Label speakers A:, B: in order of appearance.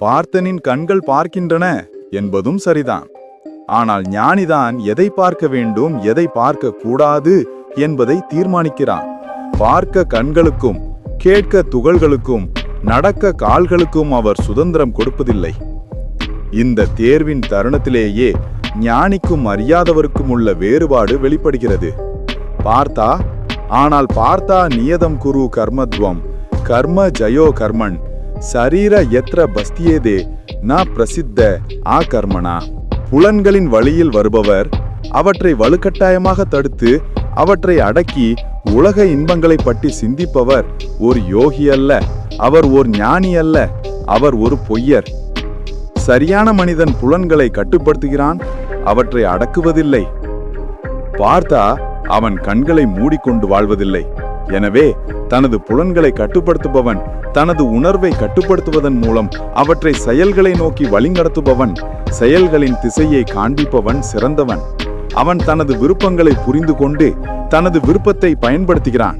A: பார்த்தனின் கண்கள் பார்க்கின்றன என்பதும் சரிதான். ஆனால் ஞானிதான் எதை பார்க்க வேண்டும், எதை பார்க்க கூடாது என்பதை தீர்மானிக்கிறான். பார்க்க கண்களுக்கும், கேட்க துகள்களுக்கும், நடக்க கால்களுக்கும் அவர் சுதந்திரம் கொடுப்பதில்லை. இந்த தேர்வின் தருணத்திலேயே ஞானிக்கும் அறியாதவருக்கும் உள்ள வேறுபாடு வெளிப்படுகிறது. பார்த்தா, ஆனால் பார்த்தா நியதம் குரு கர்மத்வம் கர்ம ஜயோ கர்மன் சரீர எத்ர பஸ்தியேதே ந பிரசித்த ஆ கர்மனா. புலன்களின் வழியில் வருபவர் அவற்றை வலுக்கட்டாயமாக தடுத்து அவற்றை அடக்கி உலக இன்பங்களை பற்றி சிந்திப்பவர் ஒரு யோகி அல்ல, அவர் ஒரு ஞானி அல்ல, அவர் ஒரு பொய்யர். சரியான மனிதன் புலன்களை கட்டுப்படுத்துகிறான், அவற்றை அடக்குவதில்லை. பார்த்தா அவன் கண்களை மூடிக்கொண்டு வாழ்வதில்லை. எனவே தனது புலன்களை கட்டுப்படுத்துபவன் தனது உணர்வை கட்டுப்படுத்துவதன் மூலம் அவற்றை செயல்களை நோக்கி வழிநடத்துபவன், செயல்களின் திசையை காண்பிப்பவன் சிறந்தவன். அவன் தனது விருப்பங்களை புரிந்து கொண்டு தனது விருப்பத்தை பயன்படுத்துகிறான்.